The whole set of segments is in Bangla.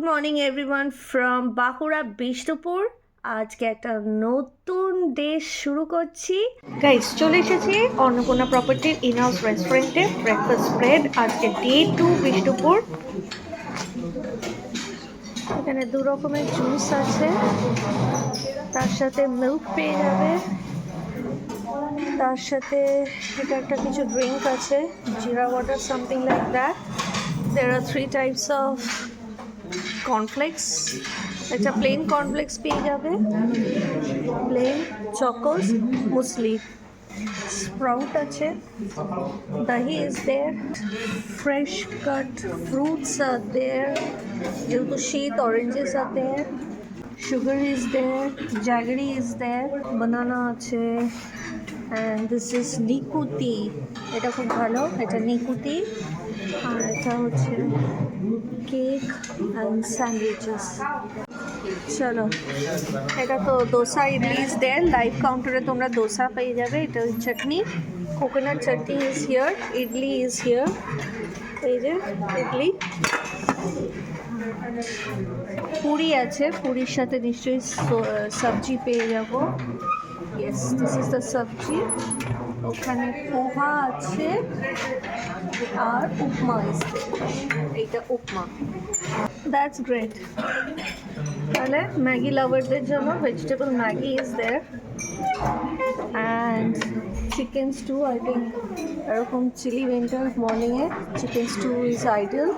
Morning everyone from Bankura Bishnupur. আজকে একটা নতুন ডে শুরু করছি। গাইস, চলে এসেছি অন্নপূর্ণা প্রপার্টির ইন হাউস রেস্টুরেন্টে ব্রেকফাস্ট স্প্রেড। আজকে ডে 2 বিষ্ণুপুর। এখানে দু রকমের জুস আছে, তার সাথে মিল্ক পেয়ে যাবে, তার সাথে এটা একটা কিছু ড্রিঙ্ক আছে, jeera water something like that. There are 3 types of cornflakes. একটা প্লেন কর্নফ্লেক্স পেয়ে যাবে, প্লেন চকোস, মুসলি, স্প্রাউট আছে, dahi is there, fresh cut fruits are there, যেহেতু শীত oranges are there, sugar is there, jaggery is there, banana আছে, অ্যান্ড দিস ইজ নিকুতি। এটা খুব ভালো, এটা নিকুতি। আর এটা হচ্ছে কেক অ্যান্ড স্যান্ডউইচেস। চলো, এটা তো dosa idli is there. Live কাউন্টারে তোমরা দোসা পেয়ে যাবে। এটা chutney, coconut chutney is here, idli is here. এই যে ইডলি, পুরি আছে, পুরির সাথে নিশ্চয়ই সবজি পেয়ে যাবো। ইয়েস, দিস ইজ দ্য সবজি। ওখানে পোহা আছে আর উপমা আছে, এইটা উপমা। That's great. তাহলে ম্যাগি লাভারদের জন্য vegetable Maggi is there, and chicken stew. I think এরকম চিলি উইন্টার মর্নিংয়ে chicken stew is ideal.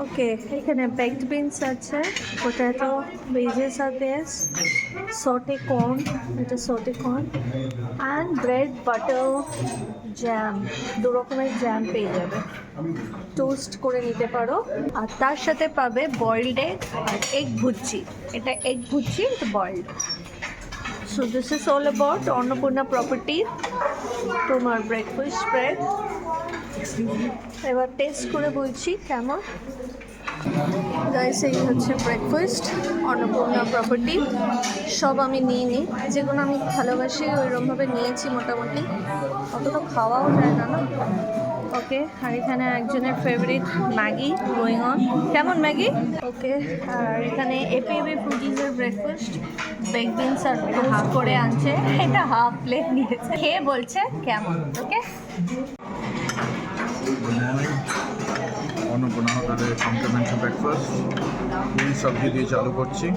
Okay, এখানে বেকড বিনস আছে, potato veggies are there, saute corn, এটা saute corn, and bread butter jam. দু রকমের জ্যাম পেয়ে যাবে, টোস্ট করে নিতে পারো। আর তার সাথে পাবে বয়েলড এগ আর এগ ভুজি। এটা এগ ভুজি, এটা boiled. So this is all about Annapurna property, তোমার ব্রেকফাস্ট স্প্রেড। এবার টেস্ট করে বলছি কেমন। গাইস, এই হচ্ছে ব্রেকফাস্ট অন্নপূর্ণা প্রপার্টি। সব আমি নিয়ে নিই, যেগুলো আমি ভালোবাসি ওইরকমভাবে নিয়েছি মোটামুটি। অত তো খাওয়াও যায় না না। ওকে, আর এখানে একজনের ফেভারিট ম্যাগি গোয়িং অন। কেমন ম্যাগি? ওকে, আর এখানে এপিবি ফুডিজের ব্রেকফাস্ট, বেক বিনস আর হাফ করে আনছে, এটা হাফ প্লেট নিয়েছে, খেয়ে বলছে কেমন। ওকে, অন্নপূর্ণা হোটেলের কমপ্লিমেন্টারি ব্রেকফাস্ট পুরি সবজি দিয়ে চালু করছি।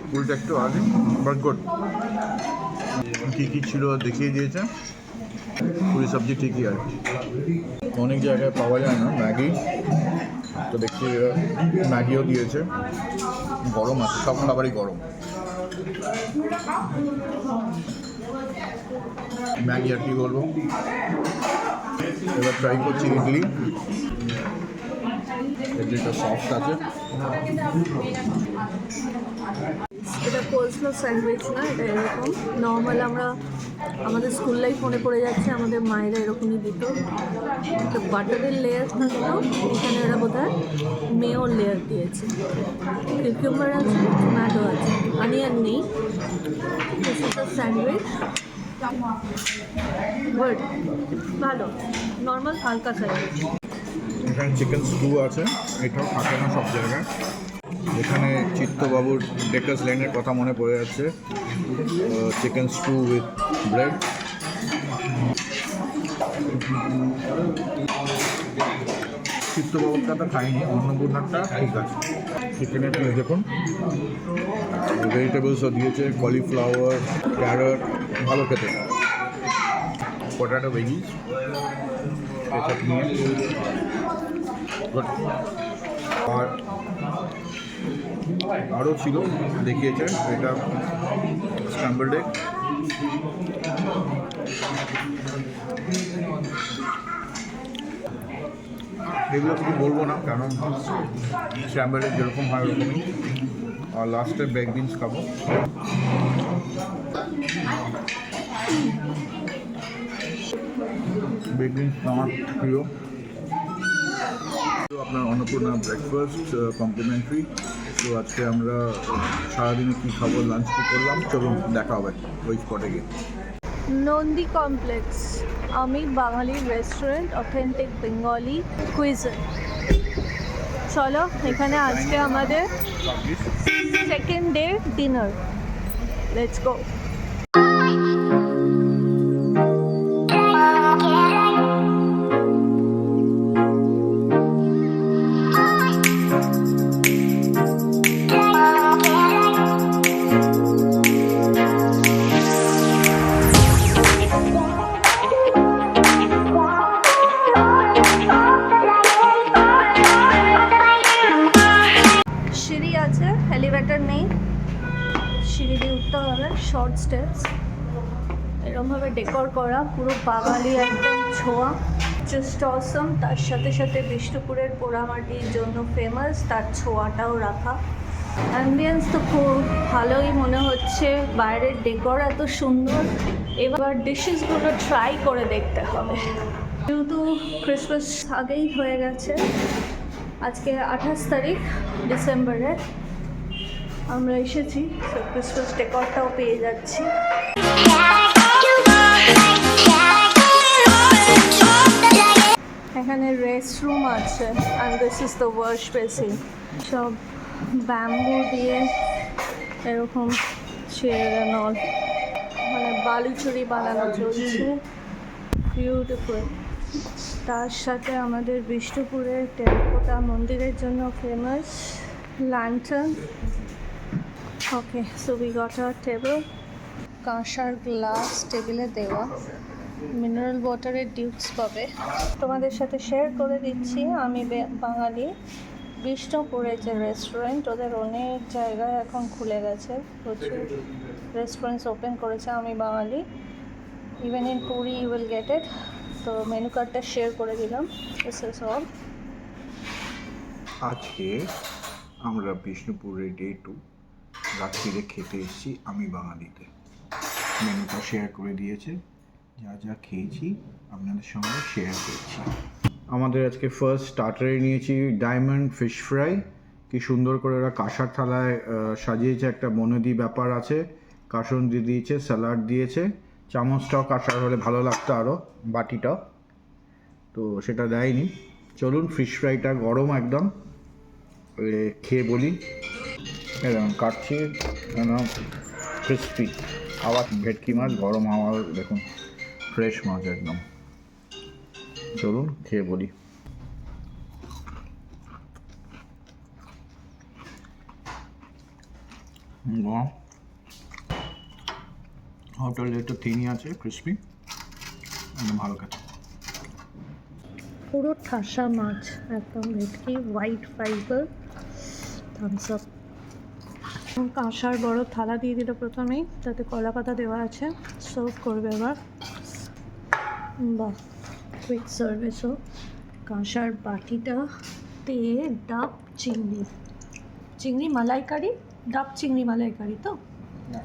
পুরিটা একটু আগে বাট গুড, কী কী ছিল দেখিয়ে দিয়েছে। পুরি সবজি ঠিকই আর কি, অনেক জায়গায় পাওয়া যায় না ম্যাগি, তো দেখছি ম্যাগিও দিয়েছে। গরম আছে, সব খাবারই গরম। ম্যাগি আর কি বলবো। এবার ট্রাই করছি ইডলি। ইডলিটা সফট আছে। এটা কোলস্লো স্যান্ডউইচ না, এটা এরকম নর্মাল আমরা আমাদের স্কুল লাইফ মনে পড়ে যাচ্ছে, আমাদের মায়েরা এরকমই দিত। একটা বাটারের লেয়ার থাকতো, এখানে ওরা বোধহয় মেয়োর লেয়ার দিয়েছে, কিউকাম্বার আছে, টমেটো আছে, অনিয়ন নেই। This is the sandwich. Good, ভালো, নর্মাল হালকা স্যান্ডউইচ। এখানে চিকেন স্টু আছে, এটাও থাকে না সব জায়গায়। এখানে চিত্তবাবুর ডেকাস লেনের কথা মনে পড়ে যাচ্ছে। Chicken stew with bread. চিত্তবাবুরটা তো খাইনি, অন্নপূর্ণাটা ঠিক আছে। চিকেনের পিস দেখুন, ভেজিটেবলসও দিয়েছে, কলিফ্লাওয়ার, ক্যারট, ভালো খেতে। পটেটো ভেজিস এসব নিয়ে আর আরও ছিল দেখিয়েছে। এটা স্ক্র্যাম্বলড এগ, এগুলো কিছু বলবো না কারণ স্ক্র্যাম্বলড এগ যেরকম হয় ওরকমই। আর লাস্টে বেক বিনস খাবো। বেক বিনস আমার প্রিয়। আপনার অন্নপূর্ণা ব্রেকফাস্ট কমপ্লিমেন্টারি। তো আজকে আমরা সারাদিনে কী খাবো, লাঞ্চ কী করলাম, চলুন দেখা হবে ওই স্পটে গিয়ে। নন্দী কমপ্লেক্স, আমি বাঙালি রেস্টুরেন্ট, অথেন্টিক বেঙ্গলি কুইজন। চলো, এখানে আজকে আমাদের second day dinner. Let's go. সিঁড়ি আছে, এলিভেটর নেই, সিঁড়ি দিয়ে উঠতে হবে, শর্ট স্টেপস। এরকমভাবে ডেকোর করা, পুরো বাঙালি একদম ছোঁয়া, জাস্ট অসম। তার সাথে সাথে বিষ্ণুপুরের পোড়ামাটির জন্য ফেমাস, তার ছোঁয়াটাও রাখা। অ্যাম্বিয়েন্স তো খুব ভালোই মনে হচ্ছে, বাইরের ডেকোর এত সুন্দর। এবার ডিশেসগুলো ট্রাই করে দেখতে হবে, যেহেতু ক্রিসমাস আগেই হয়ে গেছে। আজকে 28 তারিখ ডিসেম্বরে আমরা এসেছি, তো ক্রিসমাস ডেকোরটাও পেয়ে যাচ্ছি। এখানে রেস্ট রুম আছে, and this is the wash basin. সব ব্যাম্বু দিয়ে এরকম চেয়ার নল, মানে বালুচুরি বানানো চলছে, বিউটিফুল। তার সাথে আমাদের বিষ্ণুপুরের টেরাকোটা মন্দিরের জন্য famous lantern. Okay, so we got hour table. কাঁসার গ্লাস টেবিলে দেওয়া, মিনারেল ওয়াটারের ডিউকস পাবে। তোমাদের সাথে শেয়ার করে দিচ্ছি, আমি বাঙালি। বিষ্ণুপুরের যে রেস্টুরেন্ট, ওদের অনেক জায়গায় এখন খুলে গেছে, প্রচুর রেস্টুরেন্টস ওপেন করেছে। আমি বাঙালি, even in Puri you will get it. তো মেনু কার্ডটা শেয়ার করে দিলাম। This is all. আজকে আমরা বিষ্ণুপুরে ডে 2 রাত্রিরে খেতে এসেছি আমি বাঙালিতে। মেনুটা শেয়ার করে দিয়েছে, যা যা খেয়েছি আপনাদের সঙ্গে শেয়ার করছি। আমাদের আজকে ফার্স্ট স্টার্টারে নিয়েছি ডায়মন্ড ফিশ ফ্রাই। কি সুন্দর করে ওরা কাঁসার থালায় সাজিয়েছে, একটা বনেদি ব্যাপার আছে। কাসুন্দি দিয়েছে, স্যালাড দিয়েছে, চামচটাও কাঁসার হলে ভালো লাগতো আরও, বাটিটাও তো সেটা দেয়নি। চলুন, ফিশ ফ্রাইটা গরম একদম খেয়ে বলি। এরকম কাটছি, ক্রিস্পি। আবার ভেটকি মাছ গরম হাওয়া, দেখুন ফ্রেশ মাছ একদম। চলুন খেয়ে বলি। হোটেলে একটু থিনি আছে, ক্রিস্পি, একদম ভালো খেতে। পুরো ঠাসা মাছ একদম, ভেটকি, হোয়াইট ফাইবার, থামস আপ। কাঁসার বড় থালা দিয়ে দিল প্রথমেই, তাতে কলা পাতা দেওয়া আছে। সার্ভ করবে এবার। বাহ, কুইক সার্ভিসও। কাঁসার বাটিটাতে ডাব চিংড়ি, চিংড়ি মালাইকারি, ডাব চিংড়ি মালাইকারি। তো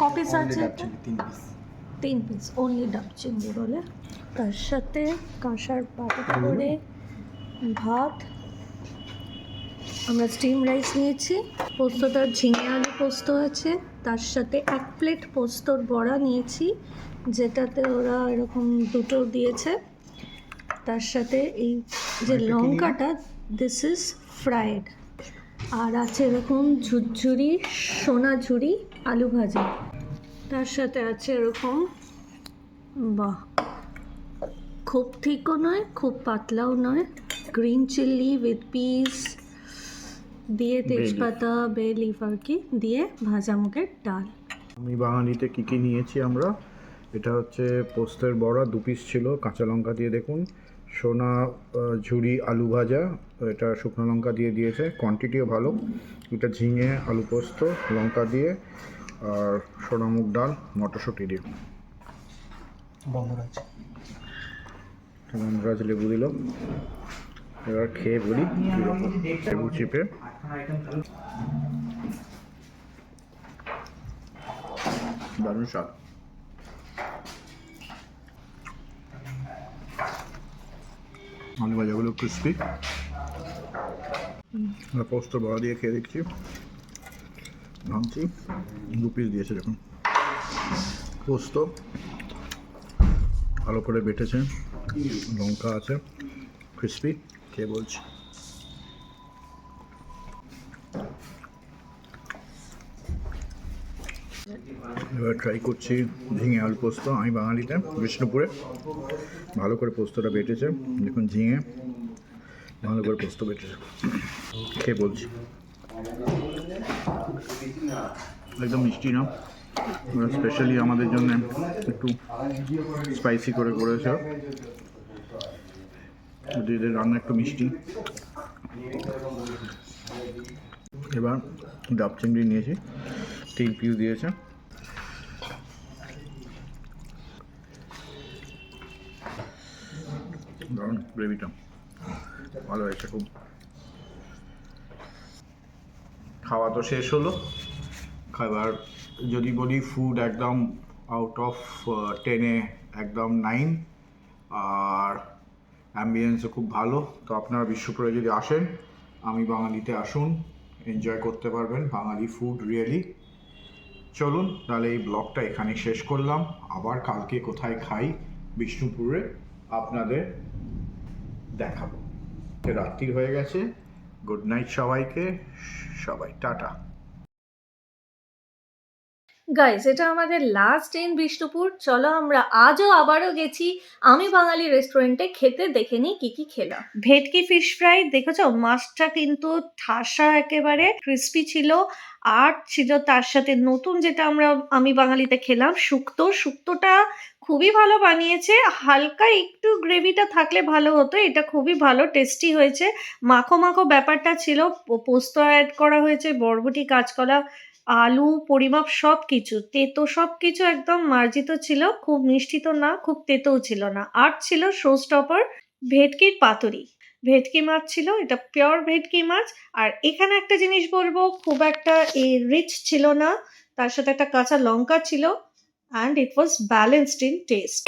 ক পিস আছে? 3 পিস, অনলি ডাব চিংড়ি বলে। তার সাথে কাঁসার বাটিতে করে ভাত, আমরা স্টিম রাইস নিয়েছি, পোস্তটা ঝিঙে আলু পোস্ত আছে, তার সাথে 1 প্লেট পোস্তর বড়া নিয়েছি, যেটাতে ওরা এরকম দুটো দিয়েছে। তার সাথে এই যে লঙ্কাটা, দিস ইজ ফ্রাইড। আর আছে এরকম ঝুরঝুরি সোনাঝুরি আলু ভাজা। তার সাথে আছে এরকম, বাহ, খুব থিকও নয় খুব পাতলাও নয়, গ্রিন চিলি উইথ পিস দিয়ে, তেজপাতা, বে লিফ আর কি দিয়ে ভাজা মুগের ডাল। আমি বাঙালিতে কী কী নিয়েছি আমরা, এটা হচ্ছে পোস্তের বড়া 2 পিস ছিল, কাঁচা লঙ্কা দিয়ে, দেখুন সোনা ঝুরি আলু ভাজা, এটা শুকনো লঙ্কা দিয়ে দিয়েছে, কোয়ান্টিটিও ভালো। এটা ঝিঙে আলু পোস্ত লঙ্কা দিয়ে, আর সোনামুগ ডাল মটরশুঁটি দিয়ে। বন্ধুরাজ লেবু দিল। এবার খেয়ে বলি কীরকম। লেবু চিপে দারুণ স্বাদ। আলু ভাজাগুলো ক্রিস্পি, পোস্ত বড়া দিয়ে খেয়ে দেখছি, ভাবছি 2 পিস দিয়েছে, দেখুন পোস্ত ভালো করে বেটেছে, লঙ্কা আছে, ক্রিসপি, খেয়ে বলছি। এবার ট্রাই করছি ঝিঙে আলু পোস্ত। আমি বাঙালিতে বিষ্ণুপুরে ভালো করে পোস্তটা বেটেছে, দেখুন ঝিঙে ভালো করে পোস্ত বেটেছে, খেয়ে বলছি। একদম মিষ্টি না, স্পেশালি আমাদের জন্য একটু স্পাইসি করে করেছে, এদের রান্না একটু মিষ্টি। এবার ডাব চিংড়ি নিয়েছি, 3 পিস দিয়েছে, দারুণ গ্রেভিটা ভালো হয়েছে খুব। খাওয়া তো শেষ হলো, খাবার যদি বলি ফুড একদম আউট অফ 10-এ একদম 9, আর অ্যাম্বিয়েন্সও খুব ভালো। তো আপনারা বিশ্বপুরে যদি আসেন, আমি বাঙালিতে আসুন, এনজয় করতে পারবেন বাঙালি ফুড রিয়েলি। চলুন তাহলে এই ব্লগটা এখানে শেষ করলাম, আবার কালকে কোথায় খাই বিষ্ণুপুরে আপনাদের দেখাবো। রাত্রি হয়ে গেছে, গুড নাইট সবাইকে, সবাই টাটা। গাইস, এটা আমাদের লাস্ট ইন বিষ্ণুপুর। চলো আমরা আজও আবারও গেছি আমি বাঙালি রেস্টুরেন্টে খেতে, দেখে নিই কি কি খেলাম। ভেটকি ফিশ ফ্রাই দেখেছো, মাছটা কিন্তু ঠাসা একেবারে ক্রিস্পি ছিল, আর ছিল তার সাথে নতুন যেটা আমি বাঙালিতে খেলাম শুক্তোটা খুবই ভালো বানিয়েছে। হালকা একটু গ্রেভিটা থাকলে ভালো হতো, এটা খুবই ভালো টেস্টি হয়েছে। মাখো মাখো ব্যাপারটা ছিল, পোস্ত অ্যাড করা হয়েছে, বরবটি, কাঁচকলা, আলু পরিমাপ, সবকিছু তেতো, সবকিছু একদম মার্জিত ছিল, খুব মিষ্টি তো না, খুব তেতোও ছিল না। আর ছিল শো স্টপার ভেটকির পাতুরি, ভেটকি মাছ ছিল, এটা পিওর ভেটকি মাছ। আর এখানে একটা জিনিস বলবো, খুব একটা রিচ ছিল না, তার সাথে একটা কাঁচা লঙ্কা ছিল, and it was balanced in test.